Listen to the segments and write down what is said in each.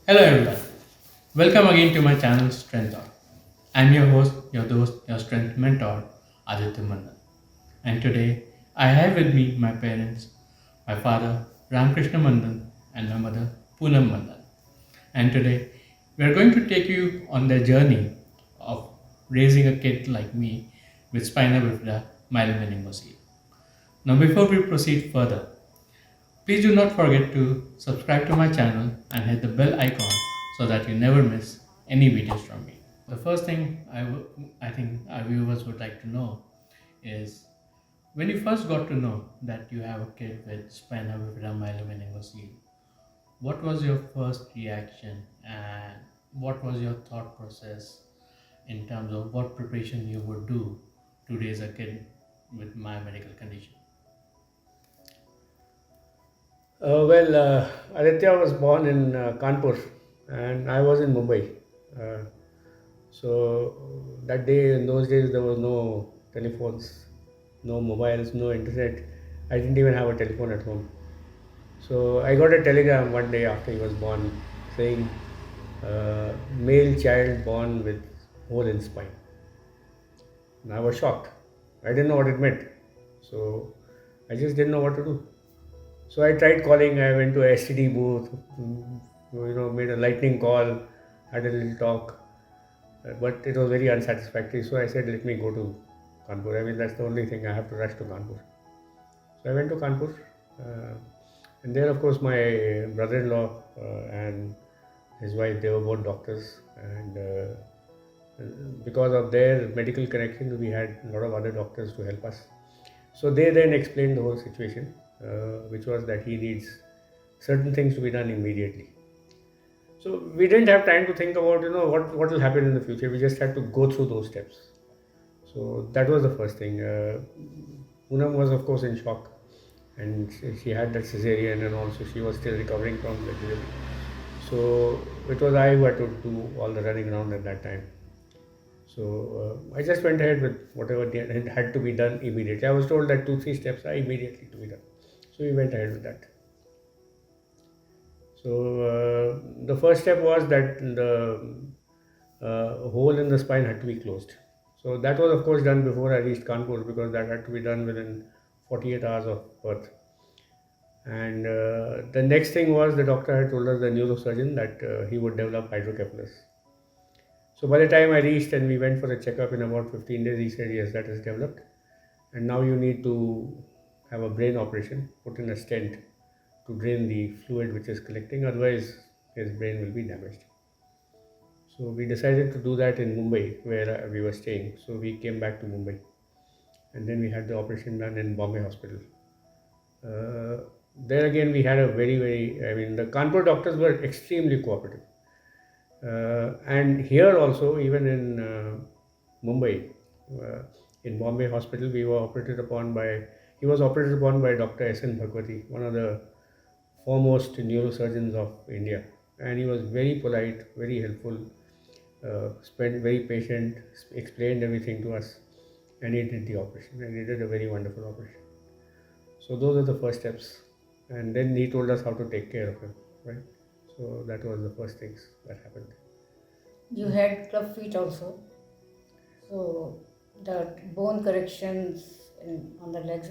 Hello everyone. Welcome again to my channel STRENTOR. I'm your host, your host, your strength mentor, Aditya Mandan. And today I have with me my parents, my father Ramkrishna Mandan and my mother Poonam Mandan. And today we are going to take you on the journey of raising a kid like me with spina bifida myelin. Now before we proceed further, please do not forget to subscribe to my channel and hit the bell icon so that you never miss any videos from me. The first thing I think our viewers would like to know is when you first got to know that you have a kid with spina bifida myelin, what was your first reaction and what was your thought process in terms of what preparation you would do to raise a kid with my medical condition? Aditya was born in Kanpur and I was in Mumbai. Uh, so that day, in those days, there was no telephones, no mobiles, no internet. I didn't even have a telephone at home. So I got a telegram one day after he was born saying, male child born with hole in spine. And I was shocked. I didn't know what it meant. So I just didn't know what to do. So I tried calling. I went to a STD booth, made a lightning call, had a little talk, but it was very unsatisfactory. So I said, let me go to Kanpur. I mean, that's the only thing I have to rush to Kanpur. So I went to Kanpur, and there, of course, my brother-in-law and his wife, they were both doctors, and because of their medical connections, we had a lot of other doctors to help us. So they then explained the whole situation, which was that he needs certain things to be done immediately. So we didn't have time to think about what will happen in the future. We just had to go through those steps. So that was the first thing. Poonam was of course in shock, and she had that cesarean, and also she was still recovering from the delivery. So it was I who had to do all the running around at that time. So I just went ahead with whatever had to be done immediately. I was told that 2-3 steps are immediately to be done. So we went ahead with that. So the first step was that the hole in the spine had to be closed. So that was of course done before I reached Kanpur because that had to be done within 48 hours of birth. And the next thing was the doctor had told us, the neurosurgeon, that he would develop hydrocephalus. So by the time I reached and we went for a checkup in about 15 days, he said, yes, that is developed. And now you need to have a brain operation, put in a stent to drain the fluid which is collecting, otherwise his brain will be damaged. So we decided to do that in Mumbai where we were staying. So we came back to Mumbai and then we had the operation done in Bombay hospital. There again we had a the Kanpur doctors were extremely cooperative. And here also, even in Mumbai, uh, in Bombay hospital, he was operated upon by Dr. S.N. Bhagwati, one of the foremost neurosurgeons of India. And he was very polite, very helpful, spent very patient, explained everything to us, and he did the operation, and he did a very wonderful operation. So those are the first steps, and then he told us how to take care of him, right? So that was the first things that happened. You had club feet also, so the bone corrections on the legs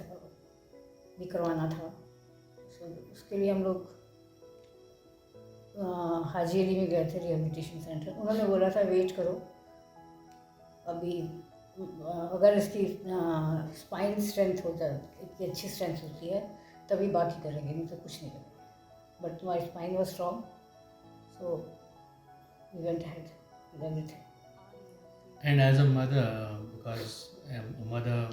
भी करवाना था. So उसके लिए हम लोग हाजीली में गए थे रिहेबिलिटेशन सेंटर. उन्होंने बोला था वेट करो, अभी अगर इसकी स्पाइन स्ट्रेंथ हो जाए, इतनी अच्छी स्ट्रेंथ होती है तभी बाकी करेंगे, नहीं तो कुछ नहीं करेंगे. But my spine was strong, so we went ahead with everything. And as a mother, because a mother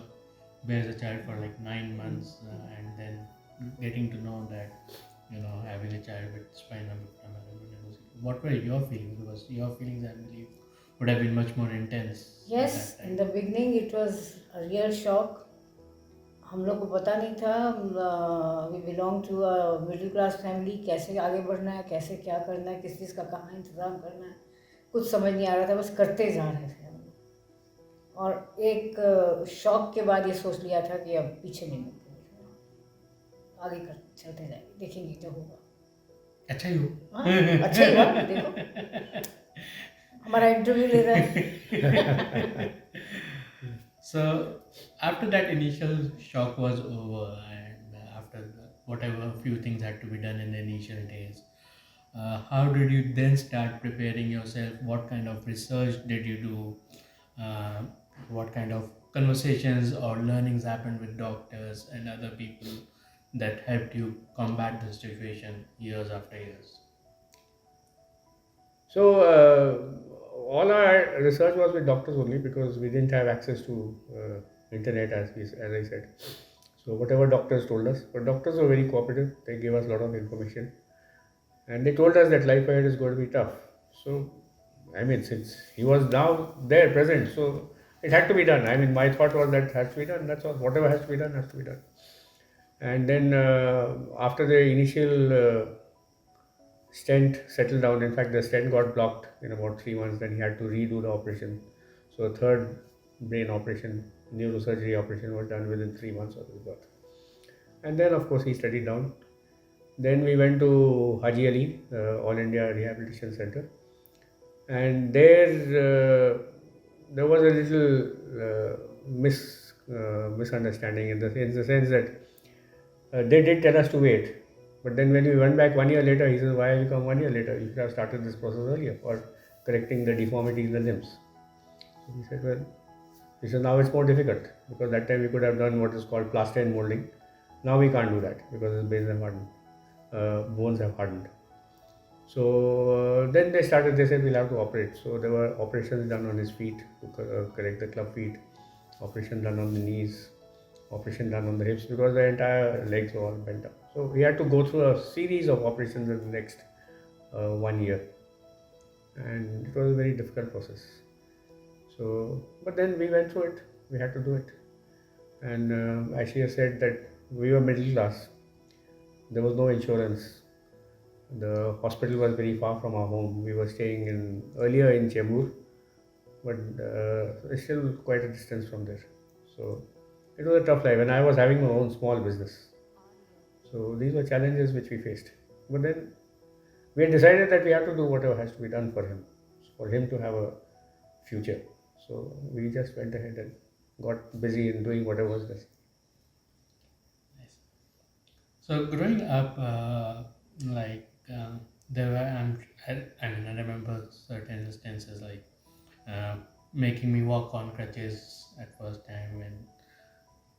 bears a child for like 9 months, and then getting to know that having a child with spinal myelin, what were your feelings? Because your feelings, I believe, would have been much more intense at Yes, that time. in the beginning it was a real shock. हम लोग को पता नहीं था. We belong to a middle class family. कैसे आगे बढ़ना है, कैसे क्या करना है, किस चीज़ का कहाँ इंतज़ाम करना है, कुछ समझ नहीं आ रहा था. बस करते जा रहे थे हम लोग. और एक शॉक के बाद ये सोच लिया था कि अब पीछे नहीं मुड़ते, आगे कर चलते जाएंगे, देखेंगे क्या होगा. अच्छा ही हो. हाँ अच्छा ही हुआ देखो, हमारा इंटरव्यू ले रहा है. So after that initial shock was over, and after whatever few things had to be done in the initial days, how did you then start preparing yourself? What kind of research did you do? Uh, what kind of conversations or learnings happened with doctors and other people that helped you combat the situation years after years? So all our research was with doctors only because we didn't have access to internet as I said. So whatever doctors told us, but doctors were very cooperative. They gave us a lot of information, and they told us that life ahead is going to be tough. So I mean, since he was now there present, so it had to be done. I mean, my thought was that has to be done. That's all. Whatever has to be done has to be done. And then after the initial stent settled down. In fact, the stent got blocked in about 3 months. Then he had to redo the operation. So a third brain operation, neurosurgery operation, was done within 3 months of his birth. And then, of course, he studied down. Then we went to Haji Ali, All India Rehabilitation Center, and there was a little misunderstanding in the sense that they did tell us to wait. But then when we went back 1 year later, he says, "Why have you come 1 year later? You should have started this process earlier for correcting the deformity in the limbs." So we said, "Well," he said, "now it's more difficult because that time we could have done what is called plaster and molding. Now we can't do that because his bones have hardened. Bones have hardened." So then they started. They said we'll have to operate. So there were operations done on his feet to correct the club feet, operation done on the knees, operation done on the hips because the entire legs were all bent up. So we had to go through a series of operations in the next 1 year, and it was a very difficult process. So, but then we went through it. We had to do it, and as she has said that we were middle class. There was no insurance. The hospital was very far from our home. We were staying in earlier in Chembur, but it's still quite a distance from there. So it was a tough life, and I was having my own small business. So these were challenges which we faced. But then we had decided that we have to do whatever has to be done for him to have a future. So we just went ahead and got busy in doing whatever was necessary. Nice. So growing up, like there were, I mean, I remember certain instances like uh, making me walk on crutches at first time, and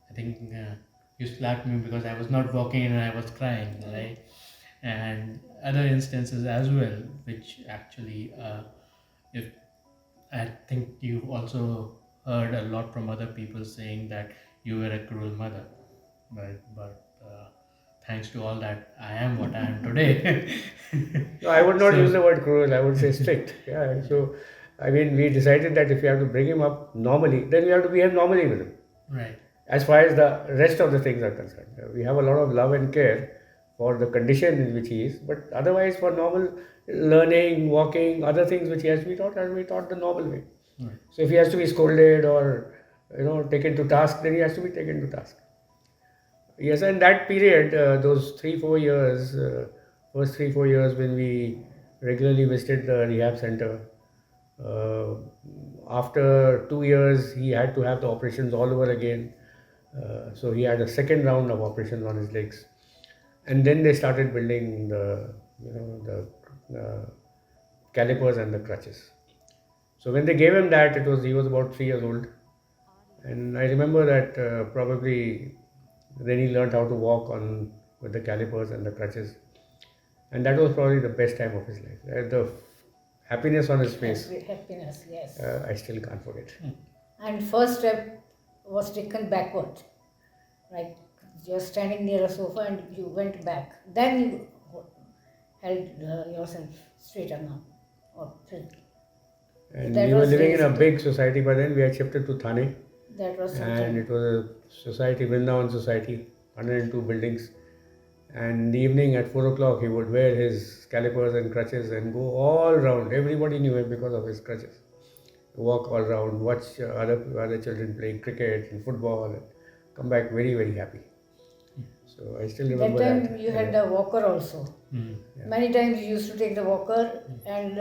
I think you slapped me because I was not walking and I was crying, right? And other instances as well, which actually, if I think you also heard a lot from other people saying that you were a cruel mother, but thanks to all that, I am what I am today. No, I would not use the So, word cruel. I would say strict. Yeah. So, I mean, we decided that if we have to bring him up normally, then we have to behave normally with him. right, As far as the rest of the things are concerned, we have a lot of love and care for the condition in which he is, but otherwise, for normal learning, walking, other things which he has to be taught, has to be taught the normal way. right, So, if he has to be scolded or taken to task, then he has to be taken to task. Yes, and that period, those 3 4 years, first 3 4 years when we regularly visited the rehab center. Uh, After 2 years, he had to have the operations all over again. So he had a second round of operations on his legs, and then they started building the calipers and the crutches. So when they gave him that, he was about 3 years old, and I remember that probably then he learned how to walk on with the calipers and the crutches, and that was probably the best time of his life. The happiness on his face, Happiness, yes. I still can't forget. And first step was taken backward, right? You're standing near a sofa and you went back. Then you held yourself straighter now. Or And that we were was living in a realistic. big society by then. We had shifted to Thane, That was and something. it was a society, Vrindavan Society, 102 buildings. And in the evening at 4 o'clock, he would wear his calipers and crutches and go all around. Everybody knew him because of his crutches. Walk all around, watch other children playing cricket and football, and come back very, very happy. So I still That remember time you had the walker also. Mm. Many times you used to take the walker and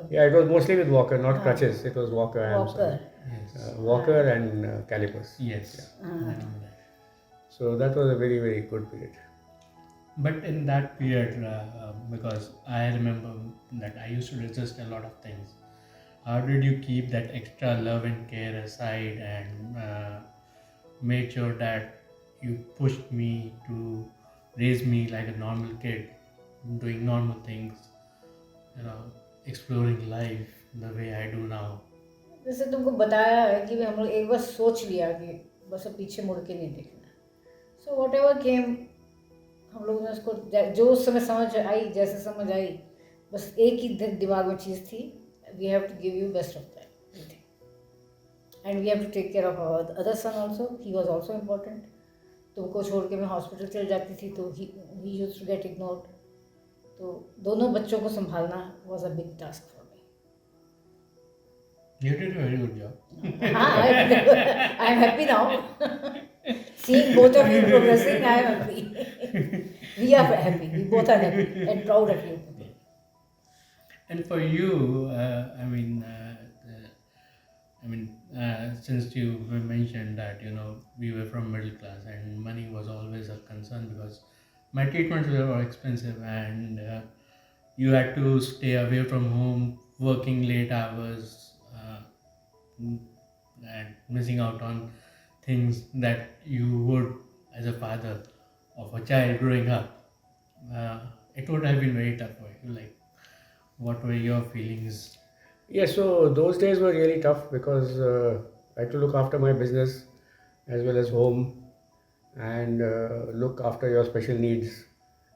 Yeah, it was mostly with walker, not crutches. It was walker. I'm sorry. walker. Yes. Walker and calipers. Yes. I remember that. So that was a very, very good period. But in that period, because I remember that I used to resist a lot of things. How did you keep that extra love and care aside and made sure that you pushed me to raise me like a normal kid, doing normal things, you know, exploring life the way I do now? जैसे तुमको बताया है कि हम लोग एक बार सोच लिया कि बस अब पीछे मुड़ के नहीं देखना. सो वॉट एवर केम, हम लोगों ने उसको जो उस समय समझ आई, जैसे समझ आई, बस एक ही दिमाग में चीज़ थी, we have to give you best of that and we have to take care of our other son also. He was also important. तुमको छोड़ के मैं हॉस्पिटल चल जाती थी तो he used to get ignored. तो दोनों बच्चों को संभालना was a big task for me. You did a very good job. I'm happy now. Seeing both of you progressing, I am happy. We are happy. We both are happy and proud of you. And for you, since you mentioned that we were from middle class and money was always a concern because my treatments were expensive and you had to stay away from home, working late hours, and missing out on things that you would as a father of a child growing up. It would have been very tough for you. Like, what were your feelings? Yeah, so those days were really tough because I had to look after my business as well as home and look after your special needs.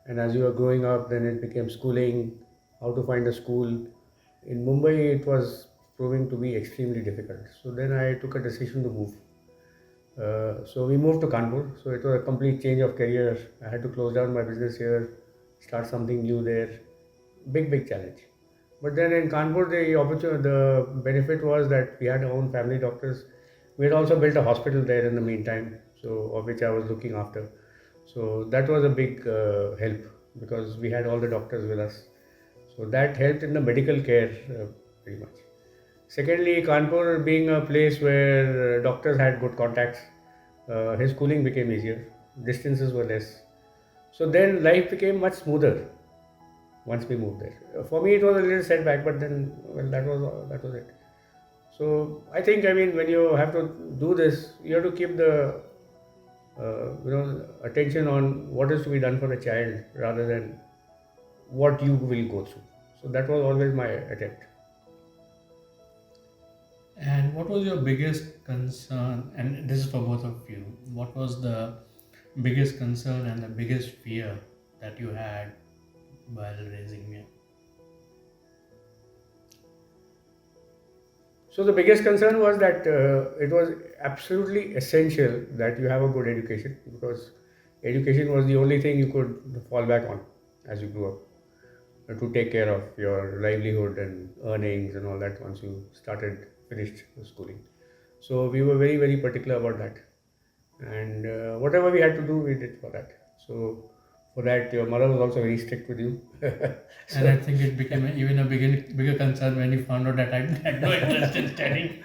And as you were growing up, then it became schooling, how to find a school. In Mumbai, it was proving to be extremely difficult. So then I took a decision to move. So we moved to Kanpur. So it was a complete change of career. I had to close down my business here, start something new there. Big, big challenge. But then in Kanpur, the benefit was that we had our own family doctors. We had also built a hospital there in the meantime, so of which I was looking after. So that was a big help because we had all the doctors with us. So that helped in the medical care pretty much. Secondly, Kanpur being a place where doctors had good contacts, his schooling became easier, distances were less. So then life became much smoother once we moved there. For me, it was a little setback, but then well, that was it. So I mean, when you have to do this, you have to keep the attention on what is to be done for a child rather than what you will go through. So that was always my attempt. And what was your biggest concern? And this is for both of you. What was the biggest concern and the biggest fear that you had while raising me? So the biggest concern was that it was absolutely essential that you have a good education because education was the only thing you could fall back on as you grew up to take care of your livelihood and earnings and all that once you finished schooling. So we were very, very particular about that. And whatever we had to do, we did for that. So for that, your mother was also very strict with you. And I think it became even a bigger concern when you found out that I had no interest in studying.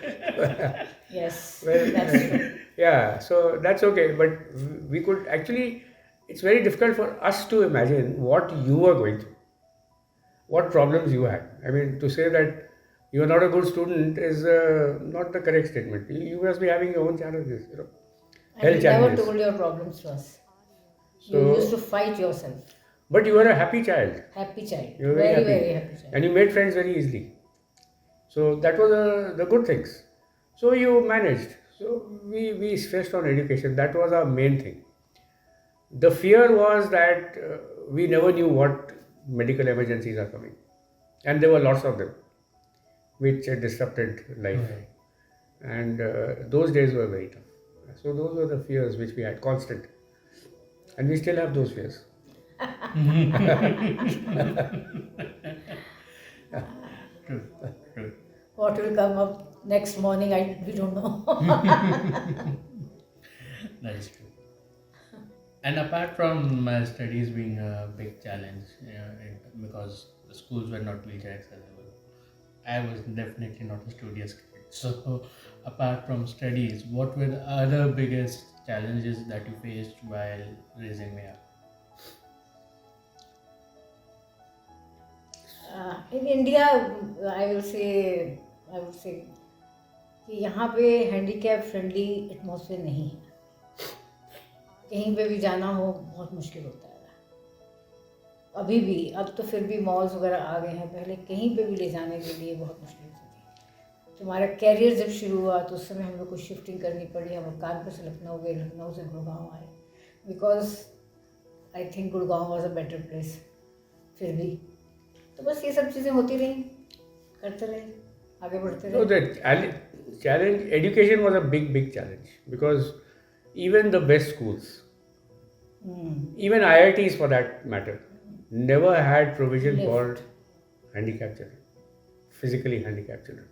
Yes, Well, that's true. yeah, so that's okay. But we could actually, it's very difficult for us to imagine what you were going through, what problems you had. I mean, to say that you are not a good student is not the correct statement. You must be having your own challenges, And health you never challenges. told your problems to us. You So, used to fight yourself. but you were a happy child. Happy child. You were Very, happy. very happy child. And you made friends very easily. So that was the good things. So you managed. So we stressed on education. That was our main thing. The fear was that we never knew what medical emergencies are coming. And there were lots of them, which disrupted life. Right. And those days were very tough. So those were the fears which we had constant. And we still have those fears. True, true. What will come up next morning, we don't know. That is true. And apart from my studies being a big challenge, because the schools were not wheelchair accessible, I was definitely not a studious kid. So, apart from studies, what were the other biggest challenges that you faced while raising me up? In India I will say कि यहाँ पे handicap friendly atmosphere नहीं है। कहीं पे भी जाना हो बहुत मुश्किल होता है अभी भी। अब तो फिर भी मॉल्स वगैरह आ गए हैं, पहले कहीं पे भी ले जाने के लिए बहुत मुश्किल होती थी। तो हमारा कैरियर जब शुरू हुआ तो उस समय हम लोग को शिफ्टिंग करनी पड़ी। हम लोग कानपुर से लखनऊ गए, लखनऊ से गुड़गांव आए, because I think Gurgaon was a better place. फिर भी तो बस ये सब चीज़ें होती रहीं, करते रहे, आगे बढ़ते No, रहे। challenge, education was a big challenge because even the best schools, even IITs for that matter, never had provision for Lift. handicapped children, physically handicapped children.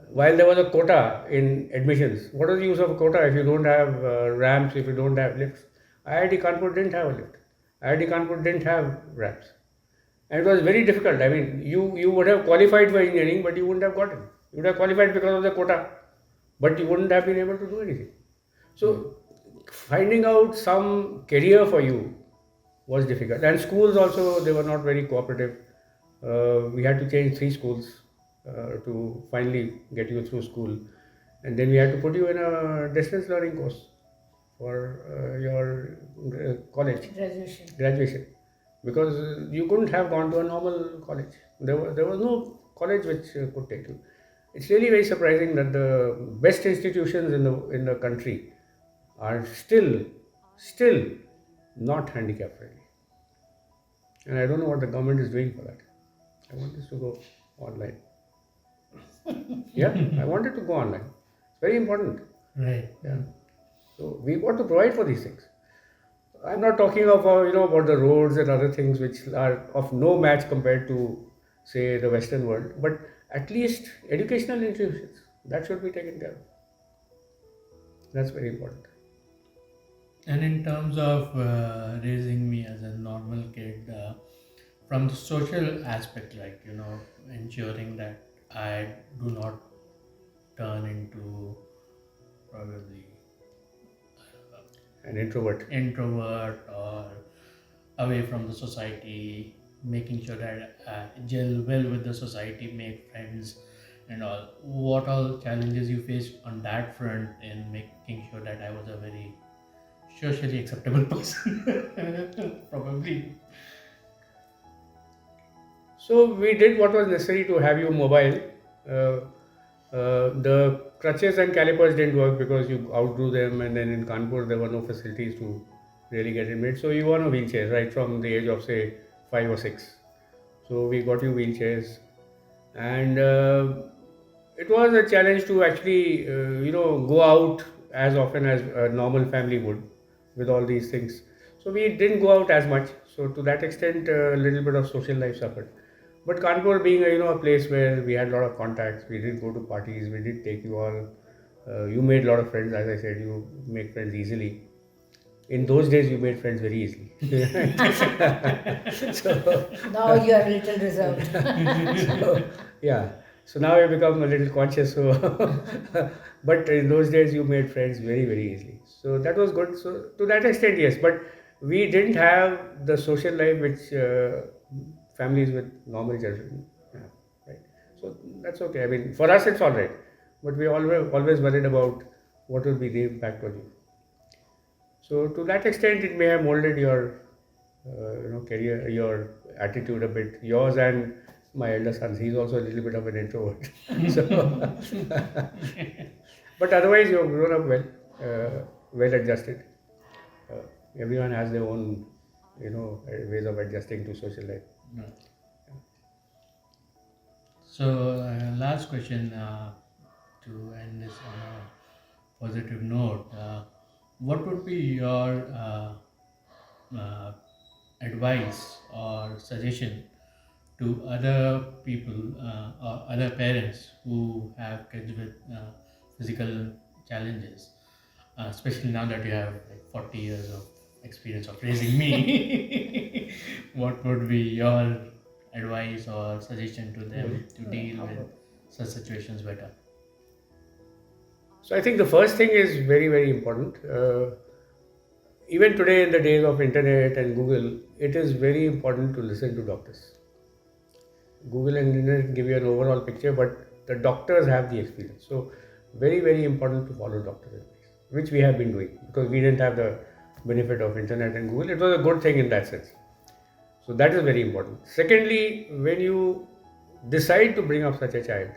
While there was a quota in admissions, what is the use of a quota if you don't have ramps, if you don't have lifts? IIT Kanpur didn't have a lift. IIT Kanpur didn't have ramps. And it was very difficult. I mean, you would have qualified for engineering, but you wouldn't have gotten. You would have qualified because of the quota, but you wouldn't have been able to do anything. So, finding out some career for you was difficult. And schools also, they were not very cooperative. We had to change 3 schools to finally get you through school. And then we had to put you in a distance learning course for your college, graduation, because you couldn't have gone to a normal college. There was no college which could take you. It's really very surprising that the best institutions in the country are still not handicap friendly. And I don't know what the government is doing for that. I want this to go online. Yeah, I want it to go online. It's very important. Right. Yeah. So we got to provide for these things. I'm not talking of about the roads and other things which are of no match compared to, say, the Western world, but at least educational institutions that should be taken care of. That's very important. And in terms of raising me as a normal kid, from the social aspect, like, ensuring that I do not turn into probably An introvert. introvert or away from the society, making sure that I gel well with the society, make friends, and all. What all challenges you faced on that front in making sure that I was a very socially acceptable person? Probably. So we did what was necessary to have you mobile. Uh, the crutches and calipers didn't work because you outgrew them, and then in Kanpur there were no facilities to really get it made. So you were on a wheelchair right from the age of say 5 or 6. So we got you wheelchairs, and it was a challenge to actually go out as often as a normal family would with all these things. So we didn't go out as much. So to that extent, a little bit of social life suffered. But Kanpur being a place where we had a lot of contacts, we did go to parties, we did take you all. You made a lot of friends, as I said. You make friends easily. In those days, you made friends very easily. So Now you are a little reserved. so, yeah. So now I become a little conscious. So, but in those days you made friends very easily. So that was good. So to that extent, yes. But we didn't have the social life which families with normal children have, right? So that's okay. I mean, for us it's all right. But we always worried about what will be the impact on you. So to that extent, it may have molded your, career, your attitude a bit. Yours and my elder son, he's also a little bit of an introvert. So, but otherwise, you've grown up well, well adjusted. Uh, Everyone has their own, ways of adjusting to social life. No. So, last question to end this on a positive note. What would be your uh, advice or suggestion to other people or other parents who have kids with physical challenges, especially now that you have like 40 years of experience of raising me, what would be your advice or suggestion to them to deal with such situations better? So I think the first thing is very, very important. Even today, in the days of internet and Google, it is very important to listen to doctors. Google and internet give you an overall picture, but the doctors have the experience. So very, very important to follow doctor's advice, which we have been doing because we didn't have the benefit of internet and Google. It was a good thing in that sense. So that is very important. Secondly, when you decide to bring up such a child,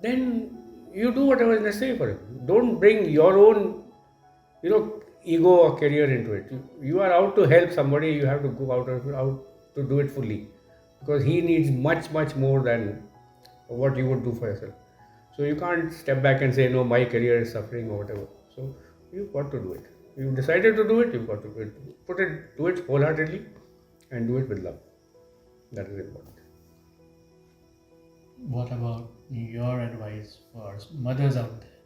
then you do whatever is necessary for him. Don't bring your own, ego or career into it. You are out to help somebody. You have to go out to do it fully, because he needs much, much more than what you would do for yourself. So you can't step back and say, no, my career is suffering or whatever. So you've got to do it. You decided to do it. You've got to do it. Do it wholeheartedly, and do it with love. That is important. What about your advice for mothers out there?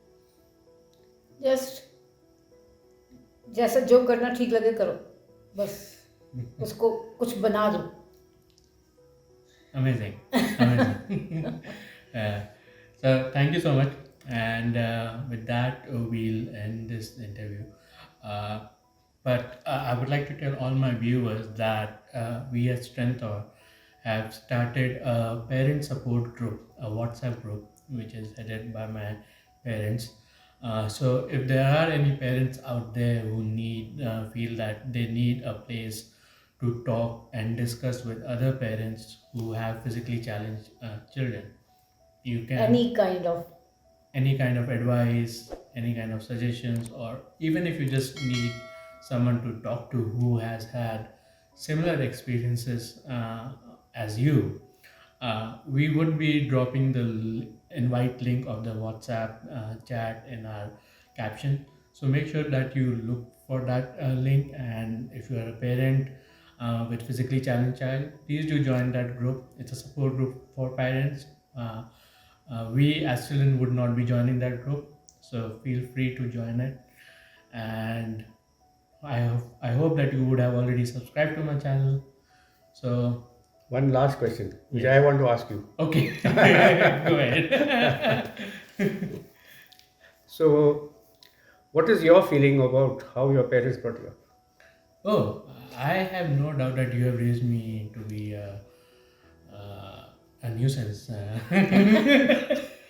Just जैसा जो करना ठीक लगे करो, बस उसको कुछ बना दो. Amazing, amazing. So thank you so much, and with that we'll end this interview. But I would like to tell all my viewers that we at STRENTOR have started a parent support group, a WhatsApp group, which is headed by my parents. So if there are any parents out there who feel that they need a place to talk and discuss with other parents who have physically challenged children, you can any kind of advice, any kind of suggestions, or even if you just need someone to talk to who has had similar experiences as you, we would be dropping the invite link of the WhatsApp chat in our caption. So make sure that you look for that link, and if you are a parent with physically challenged child, please do join that group. It's a support group for parents. We as children would not be joining that group, so feel free to join it. And I hope that you would have already subscribed to my channel. So one last question, which I want to ask you. Okay, go ahead. So, what is your feeling about how your parents brought you up? Oh, I have no doubt that you have raised me to be a nuisance.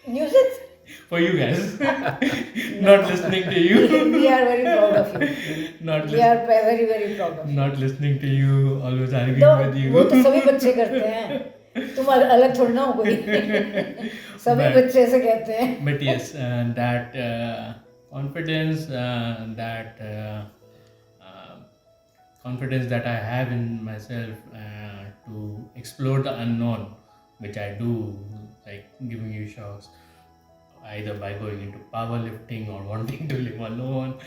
Nuisance? For you guys. Not listening to you. We are very proud of you. We are very, very proud of you. Not listening to you, always arguing with you. वो तो सभी बच्चे करते हैं. तुम अलग थोड़ी ना हो कोई. सभी बच्चे ऐसे कहते हैं. But yes, that confidence, confidence that I have in myself to explore the unknown, which I do, like giving you shocks, either by going into powerlifting or wanting to live alone.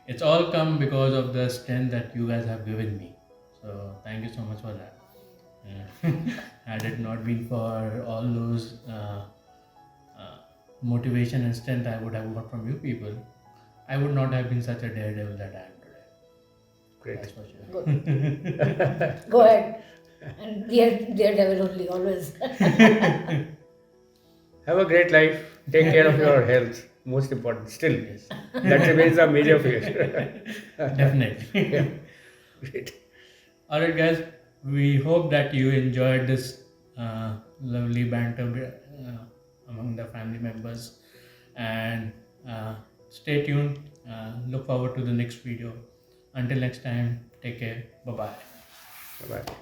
It's all come because of the strength that you guys have given me. So thank you so much for that. Had it not been for all those motivation and strength I would have got from you people, I would not have been such a daredevil that I am today. Great. That's for sure. Good. Go ahead. And be a daredevil only, always. Have a great life. Take care of your health. Most important. Still, Yes. that remains a major fear. Definitely. Yeah. Great. Alright, guys. We hope that you enjoyed this lovely banter among the family members. And stay tuned. Look forward to the next video. Until next time, take care. Bye bye. Bye bye.